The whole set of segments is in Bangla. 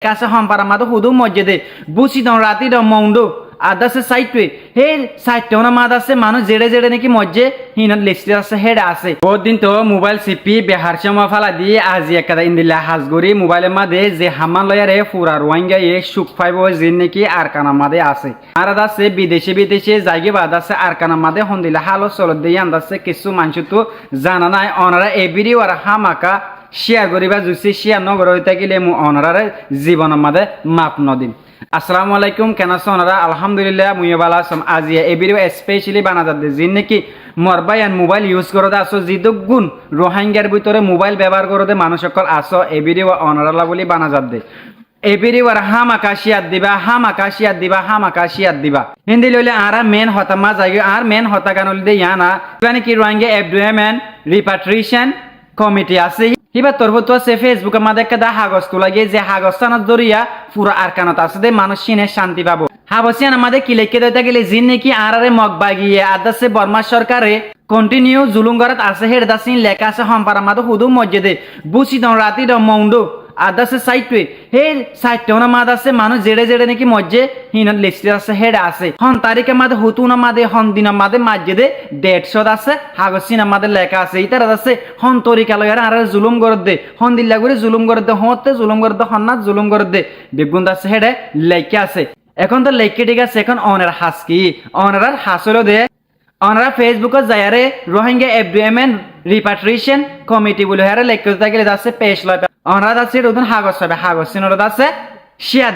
কাছে হম্পার আমাদের হুদু মসজিদে বুসি দন রাতি দ মৌন্ডু আদাসে সাইটে হে সাইটে ওনা মাদ আছে মানুষ জেড়ে জেড়ে নাকি মজ্জে হিনত লিস্টে আছে হেড আছে বহুত দিন তো মোবাইল সিপি বেহার সময় ফালা দিয়ে আজি একটা ইন্দিলা হাজগরি মোবাইলের মাঝে যে হামান লয়ারে ফুরা রোহিঙ্গা এ সুখ ফাইব জিন নাকি আর কানা মাদে আছে আর আছে বিদেশে জায়গা বাদ আছে আর কানা মাদে হন্দিলা হালো চলত দিয়ে আন্দাছে কিছু মানুষ তো জানা নাই অনারা এবিরি আর হামাকা শেয়ার করিবা জুসি শেয়ার নগর হইতে গেলে মু অনারারে জীবনের মাঝে মাপ নদিন আসসালামু আলাইকুম কেন আছো ওনারা আলহামদুলিল্লাহ মুই ভালো আছম আজি এই ভিডিও স্পেশালি বানাজাত দে জিন নাকি মোবাইল এন্ড মোবাইল ইউজ করতে আসো যিদু গুণ রোহিঙ্গার ভিতরে মোবাইল ব্যবহার করতে মানুষ সকল আসো এই ভিডিও অনারালা বলি বানাজাত দে এই ভিডিও আর হাম আকাশিয়াত দিবা হিন্দি লইলে আরা মেন হতামা জায়গা আর মেন হতাগান দে ইয়ানা মানে কি রোহিঙ্গা এবডুএমএন রিপাট্রিয়েশন কমিটি আছে এবার তোর তো আছে ফেসবুকের মাঝে একটা হাগজ তোলা গিয়ে যে হাগজটানত দরিয়া পুরো আরকানত আছে দে মানুষ চিনে শান্তি পাবো হাবসিয়ান আমাদের কি লেখকে দিতে গেলে জিন নাকি আরারে মগ বাগিয়ে আদাসে বর্মা সরকারে কন্টিনিউ জুলুম গরাত আছে হেড দাসিন লেখা আছে হম্পার আমাদের হুদু মসজিদে বুসি দন রাতি দ মৌন্ডু আদাসে সাইটে হে সাইটে ওনা মাদ আছে মানুষ জেড়ে জেড়ে নাকি মজ্জে হিনত লিস্টে আছে হেড আছে হন তারিখের মাঝে হুতুনা মাদে হন দিনের মাঝে মসজিদে ডেটশত আছে হাগসিনা মাদে লেখা আছে ইতার আছে হন তরিকা লয়ার আর জুলুম গরত দে হন দিল্লা করে জুলুম গরত দে হতে জুলুম গরত দে হন্নাত জুলুম গরত দে বেগুন আছে হেডে লেখা আছে এখন তো লেখকে ঠিক আছে এখন অনার হাসকি অনার হাসলো দে অনারা ফেসবুকে যায়ারে রোহিঙ্গা এবডুএমএন রিপাট্রিয়েশন কমিটি বলে হারে লেখতে গেলে আছে পেশ লয় অনারা আছে রোদন হাগজ হবে হাগজ সিনরদ আছে শেয়ার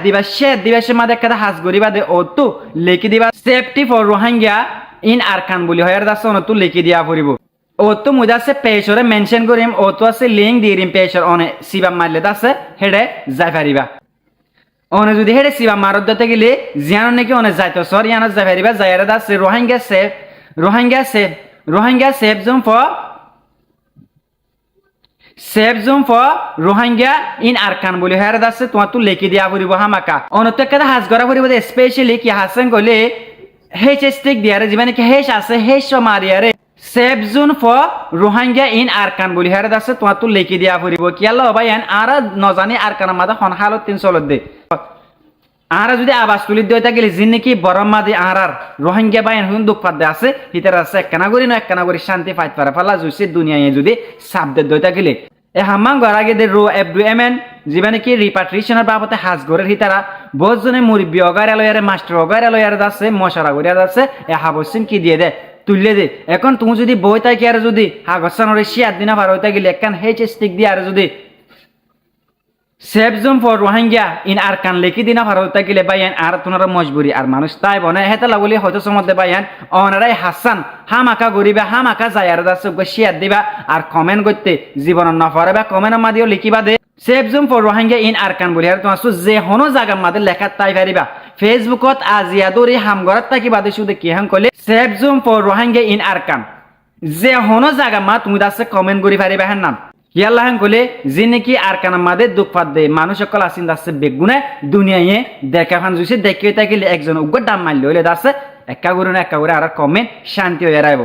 দিবা সে মাদে একটা হাস গরিবা দে ও তো লিখি দিবা safety for Rohingya in Arakan বলি হয় আছে অন তো লিখি দিয়া পড়িব ও তো মুদা আছে পেশরে মেনশন করিম ও তো আছে লিংক দিরিম পেশর অনে সিবা মারলে আছে হেডে যাই পারিবা অনে যদি হেডে সিবা মারত দিতে গেলে জিয়ান নাকি অনে যাইতো সর ইয়ান যাই পারিবা যাইরা আছে Rohingya safe zone for Rohingya in Arakan বলি হেরে আছে তোমার তো লেখি দিয়া পড়িব হামাকা অনত একটা হাজ করা পড়িব স্পেশালি কি হাসেন কইলে হেচ স্টিক দিয়ারে জীবনে কি হেচ আছে হেচ মারিয়ারে safe zone for Rohingya in Arakan বলি হেরে আছে তোমার তো লেখি দিয়া পড়িব কি আল্লাহ ভাই আর নজানি আরকান মাদা হন হালত 300 দে আর যদি আবাস তুলি দিতে গেলে জিন নাকি বরম মাদি আর রোহিঙ্গা বাইন হুন দুঃখ পাতে আছে হিতার আছে একখানা করি শান্তি পাইতে পারে ফালা জুসি দুনিয়ায় যদি সাবদের দিতে গেলে এ হাম্মাং গরাগে দে রো এবডুএমএন জীবনে কি রিপাট্রিয়েশনের বাবতে হাজ গরের হিতারা বহুত জনে মুরব্বী অগারে লয়ারে মাস্টার অগারে লয়ারে আছে মশারা গরিয়া আছে এ হাবসিন কি দিয়ে দে তুললে দে এখন তুমি যদি বই থাকি আর যদি হাগসানরে শিয়ার দিনা পার হইতে গেলে একখান হেচ স্টিক দিয়ে আর যদি safe zone for Rohingya in Arakan লেখি দিনা ভারত গেলে বাইয়ান আর তোনারা মজবুরি আর মানুষ তাই বনে হেতালা বলি হয়তো সমতে বাইয়ান অনারাই হাসান হামাকা গরিবা হামাকা যায় আর দাস শেয়ার দিবা আর কমেন্ট করতে জীবন নফরে বা কমেন্ট মাদিও লিখিবা দে safe zone for Rohingya in Arakan বলি আর তোমার যে হনো জায়গা মাদে লেখা তাই পারিবা ফেসবুকত আজিয়া দরি হামগরাত তাকি বাদে শুধু কি হাম কইলে safe zone for Rohingya in Arakan যে হনো জায়গা মা তুমি দাসে কমেন্ট করি পারিবা হেন নাম ইয়াল্লাহান কইলে যে নাকি আর কানার মাদে দুঃখ পাত দে মানুষ সকল আসিন দাসে বেগুনে দুনিয়ায় দেখা খান জুসে দেখিয়ে থাকিলে একজন উগ্র দাম মারলে হইলে দাসে একা করে আর কমেন্ট শান্তি হয়ে রাখবো।